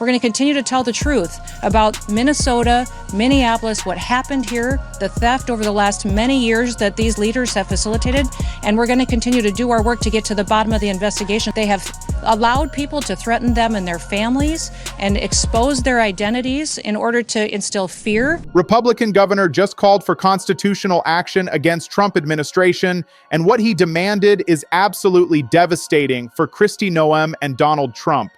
We're going to continue to tell the truth about Minnesota, Minneapolis, what happened here, the theft over the last many years that these leaders have facilitated, and we're going to continue to do our work to get to the bottom of the investigation. They have allowed people to threaten them and their families and expose their identities in order to instill fear. Republican governor just called for constitutional action against Trump administration, and what he demanded is absolutely devastating for Kristi Noem and Donald Trump.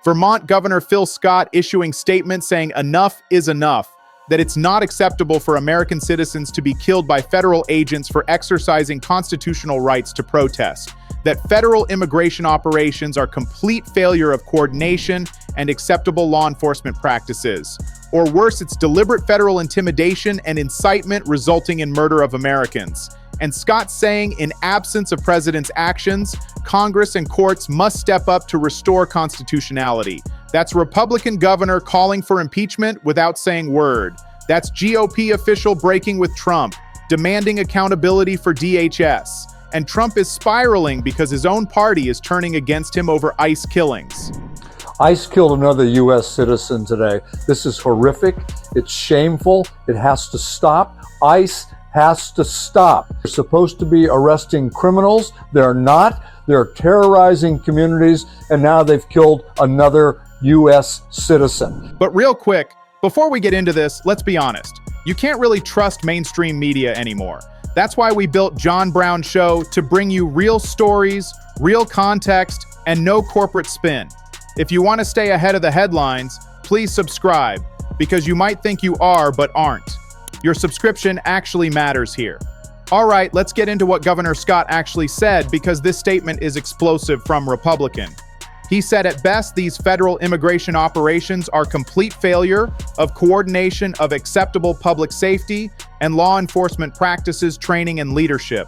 Vermont Governor Phil Scott issuing statements saying enough is enough, that it's not acceptable for American citizens to be killed by federal agents for exercising constitutional rights to protest, that federal immigration operations are complete failure of coordination and acceptable law enforcement practices. Or worse, it's deliberate federal intimidation and incitement resulting in murder of Americans. And Scott saying, in absence of president's actions, Congress and courts must step up to restore constitutionality. That's Republican governor calling for impeachment without saying word. That's GOP official breaking with Trump, demanding accountability for DHS. And Trump is spiraling because his own party is turning against him over ICE killings. ICE killed another U.S. citizen today. This is horrific. It's shameful. It has to stop. ICE has to stop. They're supposed to be arresting criminals. They're not. They're terrorizing communities, and now they've killed another U.S. citizen. But real quick, before we get into this, let's be honest. You can't really trust mainstream media anymore. That's why we built John Brown Show, to bring you real stories, real context, and no corporate spin. If you want to stay ahead of the headlines, please subscribe, because you might think you are but aren't. Your subscription actually matters here. All right, let's get into what Governor Scott actually said, because this statement is explosive from Republican. He said, at best, these federal immigration operations are complete failure of coordination of acceptable public safety and law enforcement practices, training, and leadership.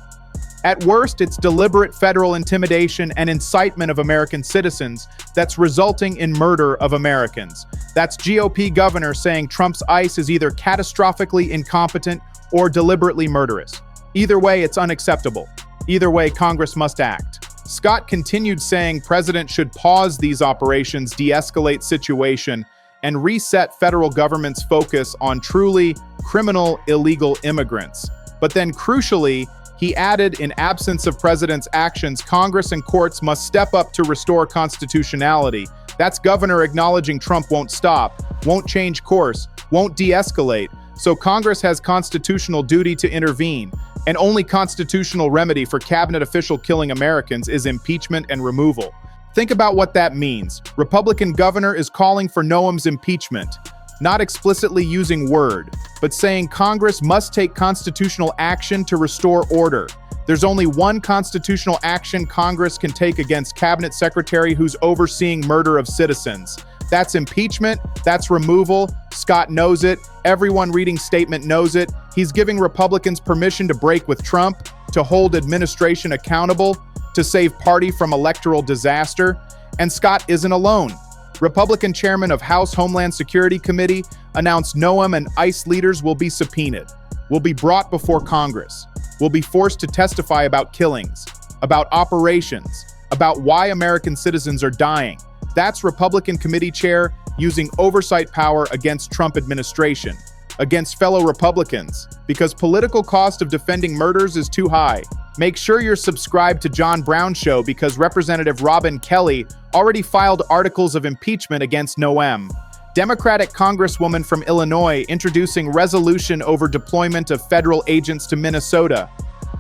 At worst, it's deliberate federal intimidation and incitement of American citizens that's resulting in murder of Americans. That's GOP governor saying Trump's ICE is either catastrophically incompetent or deliberately murderous. Either way, it's unacceptable. Either way, Congress must act. Scott continued saying president should pause these operations, de-escalate situation, and reset federal government's focus on truly criminal illegal immigrants. But then crucially, he added, in absence of president's actions, Congress and courts must step up to restore constitutionality. That's governor acknowledging Trump won't stop, won't change course, won't de-escalate. So Congress has constitutional duty to intervene. And only constitutional remedy for cabinet official killing Americans is impeachment and removal. Think about what that means. Republican governor is calling for Noem's impeachment, not explicitly using word, but saying Congress must take constitutional action to restore order. There's only one constitutional action Congress can take against cabinet secretary who's overseeing murder of citizens. That's impeachment, that's removal. Scott knows it. Everyone reading statement knows it. He's giving Republicans permission to break with Trump, to hold administration accountable, to save party from electoral disaster. And Scott isn't alone. Republican chairman of House Homeland Security Committee announced Noem and ICE leaders will be subpoenaed, will be brought before Congress, will be forced to testify about killings, about operations, about why American citizens are dying. That's Republican committee chair using oversight power against Trump administration, against fellow Republicans, because political cost of defending murders is too high. Make sure you're subscribed to John Brown Show, because Representative Robin Kelly already filed articles of impeachment against Noem. Democratic Congresswoman from Illinois introducing resolution over deployment of federal agents to Minnesota,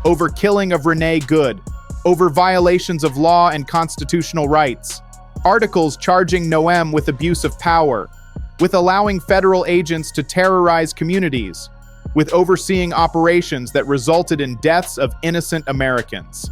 over killing of Renee Good, over violations of law and constitutional rights. Articles charging Noem with abuse of power, with allowing federal agents to terrorize communities, with overseeing operations that resulted in deaths of innocent Americans.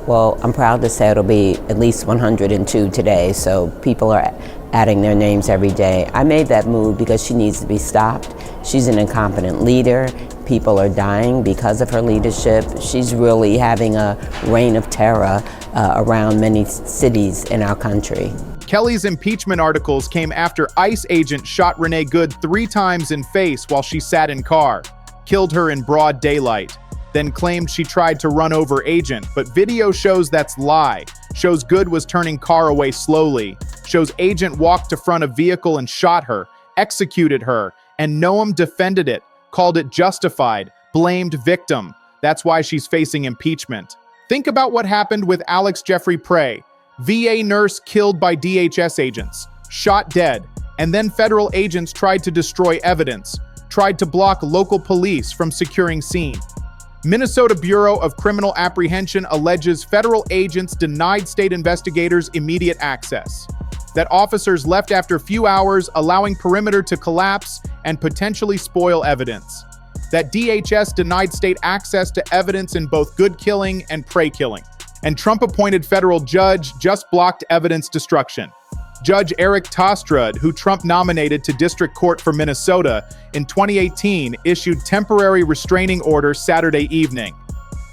Well, I'm proud to say it'll be at least 102 today, so people are adding their names every day. I made that move because she needs to be stopped. She's an incompetent leader. People are dying because of her leadership. She's really having a reign of terror around many cities in our country. Kelly's impeachment articles came after ICE agents shot Renee Good 3 times in face while she sat in car, killed her in broad daylight. then claimed she tried to run over agent, but video shows that's lie. Shows Good was turning car away slowly. Shows agent walked to front of vehicle and shot her, executed her, and Noem defended it, called it justified, blamed victim. That's why she's facing impeachment. Think about what happened with Alex Jeffrey Prey, VA nurse killed by DHS agents, shot dead, and then federal agents tried to destroy evidence, tried to block local police from securing scene. Minnesota Bureau of Criminal Apprehension alleges federal agents denied state investigators immediate access, that officers left after few hours, allowing perimeter to collapse and potentially spoil evidence, that DHS denied state access to evidence in both Good killing and Prey killing, and Trump-appointed federal judge just blocked evidence destruction. Judge Eric Tostrud, who Trump nominated to District Court for Minnesota in 2018, issued temporary restraining order Saturday evening.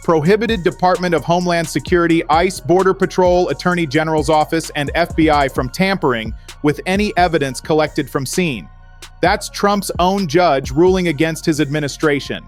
Prohibited Department of Homeland Security, ICE, Border Patrol, Attorney General's Office, and FBI from tampering with any evidence collected from scene. That's Trump's own judge ruling against his administration.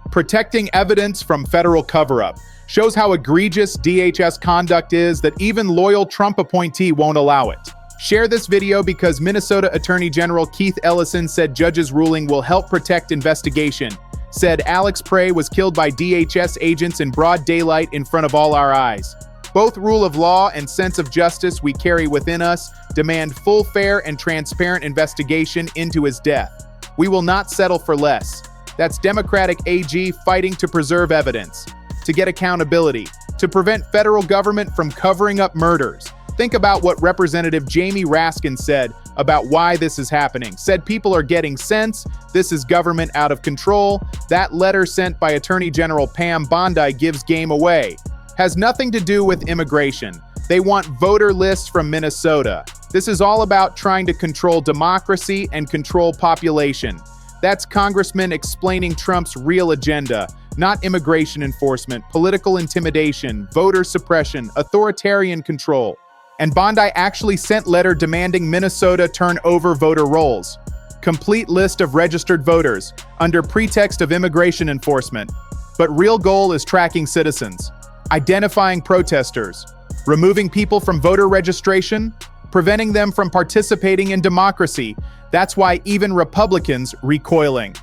Protecting evidence from federal cover-up shows how egregious DHS conduct is that even loyal Trump appointee won't allow it. Share this video because Minnesota Attorney General Keith Ellison said judge's ruling will help protect investigation. Said Alex Prey was killed by DHS agents in broad daylight in front of all our eyes. Both rule of law and sense of justice we carry within us demand full, fair, and transparent investigation into his death. We will not settle for less. That's Democratic AG fighting to preserve evidence, to get accountability, to prevent federal government from covering up murders. Think about what Representative Jamie Raskin said about why this is happening. Said people are getting sense, this is government out of control. That letter sent by Attorney General Pam Bondi gives game away. Has nothing to do with immigration. They want voter lists from Minnesota. This is all about trying to control democracy and control population. That's Congressman explaining Trump's real agenda, not immigration enforcement, political intimidation, voter suppression, authoritarian control. And Bondi actually sent letter demanding Minnesota turn over voter rolls. Complete list of registered voters under pretext of immigration enforcement. But real goal is tracking citizens, identifying protesters, removing people from voter registration, preventing them from participating in democracy. That's why even Republicans recoiling.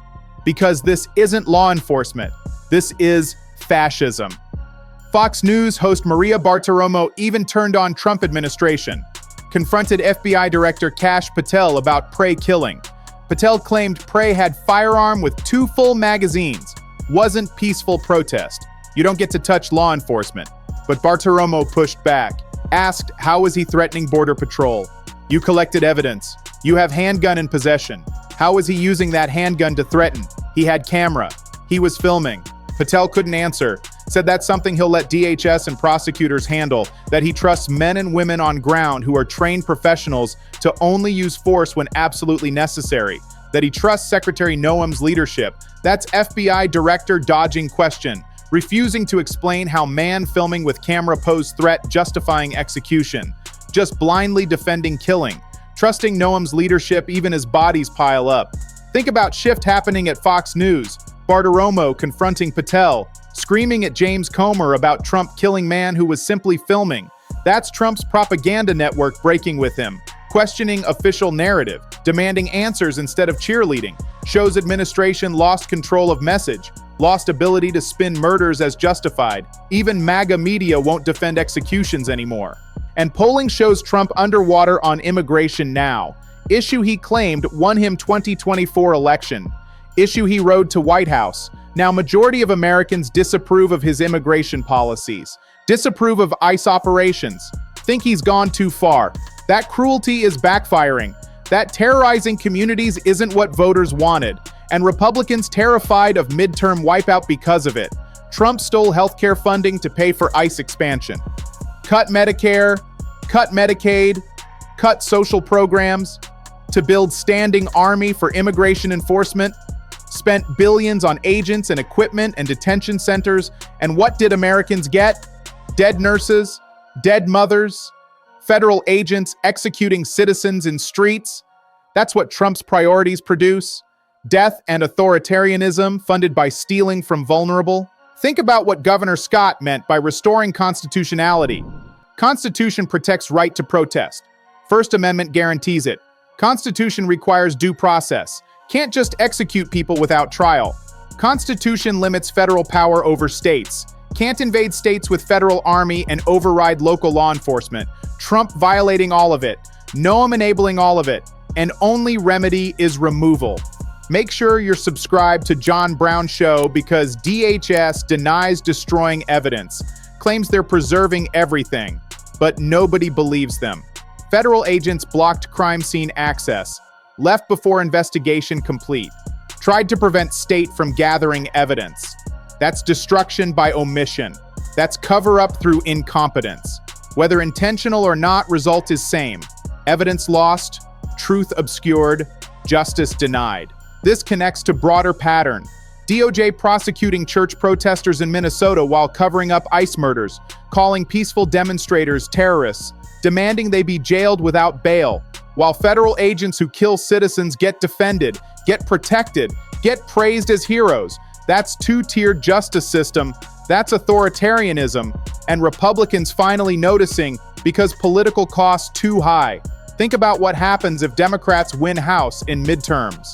Because this isn't law enforcement. This is fascism. Fox News host Maria Bartiromo even turned on Trump administration, confronted FBI Director Kash Patel about Prey killing. Patel claimed Prey had firearm with 2 full magazines. Wasn't peaceful protest. You don't get to touch law enforcement. But Bartiromo pushed back, asked how was he threatening Border Patrol? You collected evidence. You have handgun in possession. How was he using that handgun to threaten? He had camera. He was filming. Patel couldn't answer. Said that's something he'll let DHS and prosecutors handle, that he trusts men and women on ground who are trained professionals to only use force when absolutely necessary, that he trusts Secretary Noem's leadership. That's FBI director dodging question, refusing to explain how man filming with camera posed threat justifying execution, just blindly defending killing, trusting Noem's leadership even as bodies pile up. Think about shift happening at Fox News, Bartiromo confronting Patel, screaming at James Comer about Trump killing man who was simply filming. That's Trump's propaganda network breaking with him, questioning official narrative, demanding answers instead of cheerleading, shows administration lost control of message, lost ability to spin murders as justified. Even MAGA media won't defend executions anymore. And polling shows Trump underwater on immigration now. Issue he claimed won him 2024 election. Issue he rode to White House. Now, majority of Americans disapprove of his immigration policies, disapprove of ICE operations, think he's gone too far. That cruelty is backfiring. That terrorizing communities isn't what voters wanted, and Republicans terrified of midterm wipeout because of it. Trump stole healthcare funding to pay for ICE expansion. Cut Medicare, cut Medicaid, cut social programs to build standing army for immigration enforcement. Spent billions on agents and equipment and detention centers, and what did Americans get? Dead nurses, dead mothers, federal agents executing citizens in streets. That's what Trump's priorities produce. Death and authoritarianism funded by stealing from vulnerable. Think about what Governor Scott meant by restoring constitutionality. Constitution protects right to protest. First Amendment guarantees it. Constitution requires due process. Can't just execute people without trial. Constitution limits federal power over states. Can't invade states with federal army and override local law enforcement. Trump violating all of it. Noem enabling all of it. And only remedy is removal. Make sure you're subscribed to John Brown Show because DHS denies destroying evidence, claims they're preserving everything, but nobody believes them. Federal agents blocked crime scene access, left before investigation complete, tried to prevent state from gathering evidence. That's destruction by omission. That's cover-up through incompetence. Whether intentional or not, result is same. Evidence lost, truth obscured, justice denied. This connects to broader pattern. DOJ prosecuting church protesters in Minnesota while covering up ICE murders, calling peaceful demonstrators terrorists, demanding they be jailed without bail, while federal agents who kill citizens get defended, get protected, get praised as heroes. That's two-tiered justice system. That's authoritarianism. And Republicans finally noticing because political costs too high. Think about what happens if Democrats win House in midterms.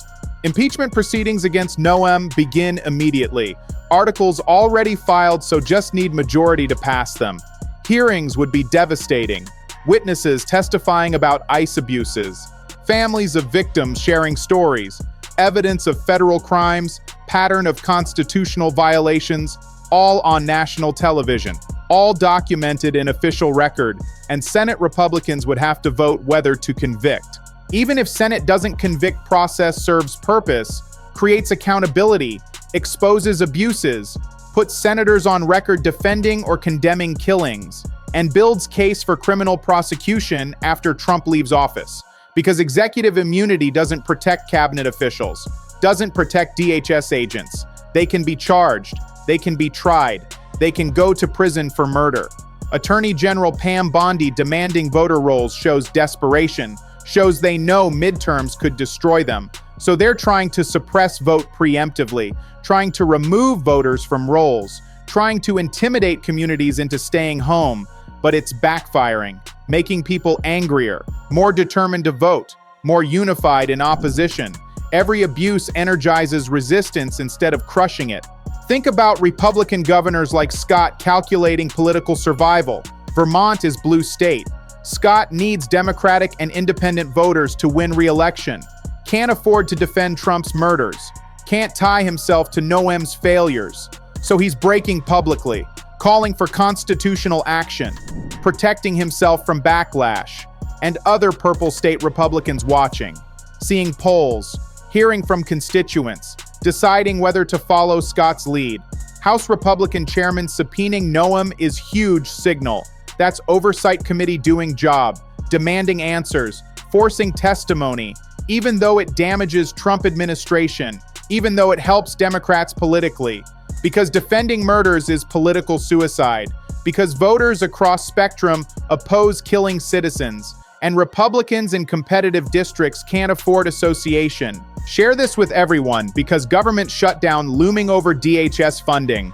Impeachment proceedings against Noem begin immediately. Articles already filed, so just need majority to pass them. Hearings would be devastating. Witnesses testifying about ICE abuses. Families of victims sharing stories. Evidence of federal crimes, pattern of constitutional violations, all on national television. All documented in official record, and Senate Republicans would have to vote whether to convict. Even if Senate doesn't convict, process serves purpose, creates accountability, exposes abuses, puts senators on record defending or condemning killings, and builds case for criminal prosecution after Trump leaves office. Because executive immunity doesn't protect cabinet officials, doesn't protect DHS agents. They can be charged, they can be tried, they can go to prison for murder. Attorney General Pam Bondi demanding voter rolls shows desperation, shows they know midterms could destroy them. So they're trying to suppress vote preemptively, trying to remove voters from rolls, trying to intimidate communities into staying home, but it's backfiring, making people angrier, more determined to vote, more unified in opposition. Every abuse energizes resistance instead of crushing it. Think about Republican governors like Scott calculating political survival. Vermont is blue state. Scott needs Democratic and independent voters to win re-election. Can't afford to defend Trump's murders. Can't tie himself to Noem's failures. So he's breaking publicly, calling for constitutional action, protecting himself from backlash, and other purple state Republicans watching, seeing polls, hearing from constituents, deciding whether to follow Scott's lead. House Republican chairman subpoenaing Noem is huge signal. That's oversight committee doing job, demanding answers, forcing testimony, even though it damages Trump administration, even though it helps Democrats politically. Because defending murders is political suicide. Because voters across spectrum oppose killing citizens. And Republicans in competitive districts can't afford association. Share this with everyone because government shutdown looming over DHS funding.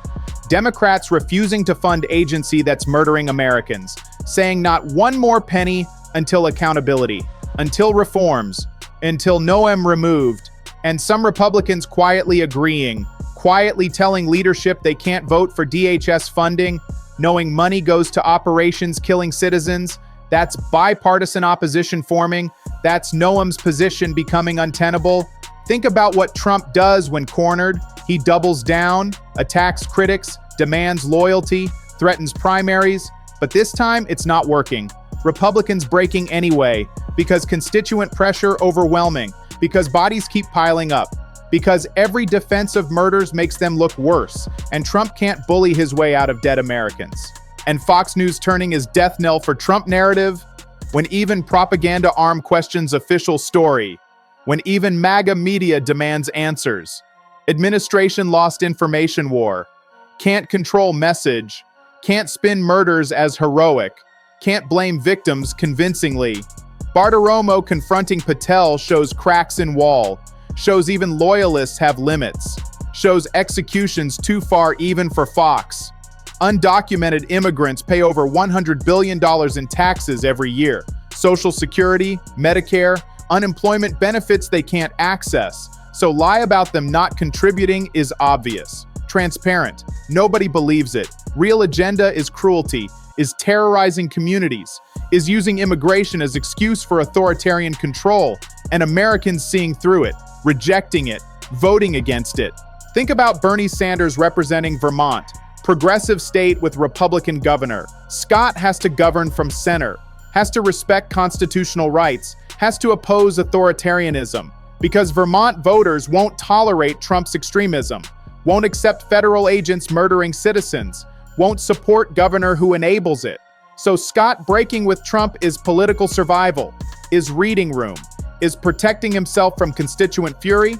Democrats refusing to fund agency that's murdering Americans, saying not one more penny until accountability, until reforms, until Noem removed, and some Republicans quietly agreeing, quietly telling leadership they can't vote for DHS funding, knowing money goes to operations killing citizens. That's bipartisan opposition forming. That's Noem's position becoming untenable. Think about what Trump does when cornered. He doubles down, attacks critics, demands loyalty, threatens primaries. But this time, it's not working. Republicans breaking anyway, because constituent pressure overwhelming, because bodies keep piling up, because every defense of murders makes them look worse, and Trump can't bully his way out of dead Americans. And Fox News turning his death knell for Trump narrative, when even propaganda arm questions official story, when even MAGA media demands answers. Administration lost information war, can't control message, can't spin murders as heroic, can't blame victims convincingly. Bartiromo confronting Patel shows cracks in wall, shows even loyalists have limits, shows executions too far even for Fox. Undocumented immigrants pay over $100 billion in taxes every year. Social Security, Medicare, unemployment benefits they can't access. So lie about them not contributing is obvious. Transparent. Nobody believes it. Real agenda is cruelty, is terrorizing communities, is using immigration as excuse for authoritarian control, and Americans seeing through it, rejecting it, voting against it. Think about Bernie Sanders representing Vermont, progressive state with Republican governor. Scott has to govern from center, has to respect constitutional rights, has to oppose authoritarianism, because Vermont voters won't tolerate Trump's extremism, won't accept federal agents murdering citizens, won't support governor who enables it. So Scott breaking with Trump is political survival, is reading room, is protecting himself from constituent fury.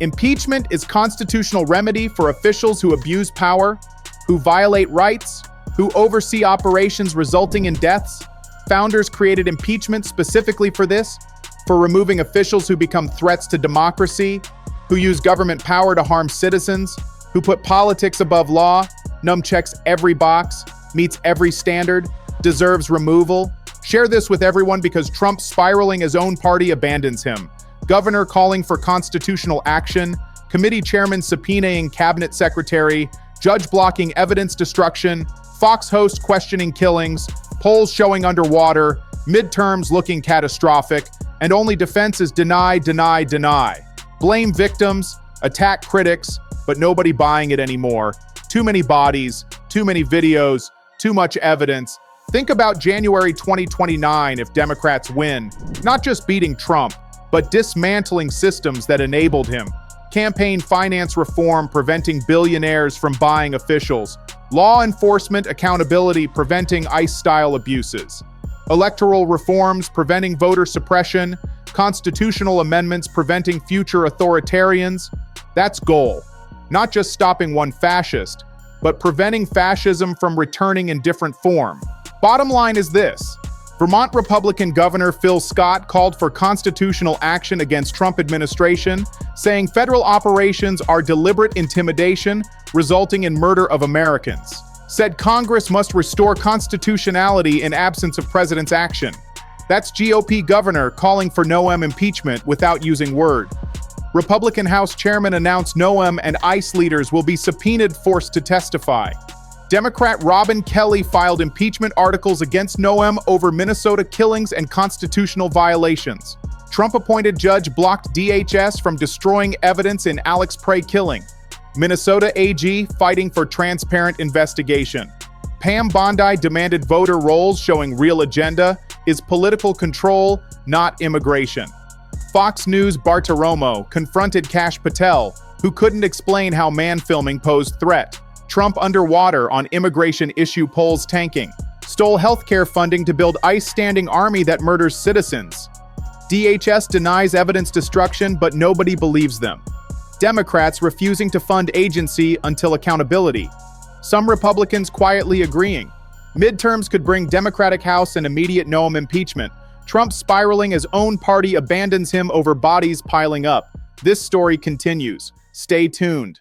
Impeachment is constitutional remedy for officials who abuse power, who violate rights, who oversee operations resulting in deaths. Founders created impeachment specifically for this, for removing officials who become threats to democracy, who use government power to harm citizens, who put politics above law. Noem checks every box, meets every standard, deserves removal. Share this with everyone because Trump spiraling his own party abandons him. Governor calling for constitutional action, committee chairman subpoenaing cabinet secretary, judge blocking evidence destruction, Fox host questioning killings, polls showing underwater, midterms looking catastrophic, and only defense is deny, deny, deny. Blame victims, attack critics, but nobody buying it anymore. Too many bodies, too many videos, too much evidence. Think about January 2029 if Democrats win, not just beating Trump, but dismantling systems that enabled him. Campaign finance reform preventing billionaires from buying officials. Law enforcement accountability preventing ICE-style abuses. Electoral reforms preventing voter suppression. Constitutional amendments preventing future authoritarians. That's goal. Not just stopping one fascist, but preventing fascism from returning in different form. Bottom line is this. Vermont Republican Governor Phil Scott called for constitutional action against Trump administration, saying federal operations are deliberate intimidation resulting in murder of Americans. Said Congress must restore constitutionality in absence of president's action. That's GOP governor calling for Noem impeachment without using word. Republican House Chairman announced Noem and ICE leaders will be subpoenaed, forced to testify. Democrat Robin Kelly filed impeachment articles against Noem over Minnesota killings and constitutional violations. Trump-appointed judge blocked DHS from destroying evidence in Alex Prey killing. Minnesota AG fighting for transparent investigation. Pam Bondi demanded voter rolls showing real agenda is political control, not immigration. Fox News Bartiromo confronted Kash Patel, who couldn't explain how man filming posed threat. Trump underwater on immigration issue polls tanking. Stole healthcare funding to build ICE standing army that murders citizens. DHS denies evidence destruction, but nobody believes them. Democrats refusing to fund agency until accountability. Some Republicans quietly agreeing. Midterms could bring Democratic House an immediate Noem impeachment. Trump spiraling his own party abandons him over bodies piling up. This story continues. Stay tuned.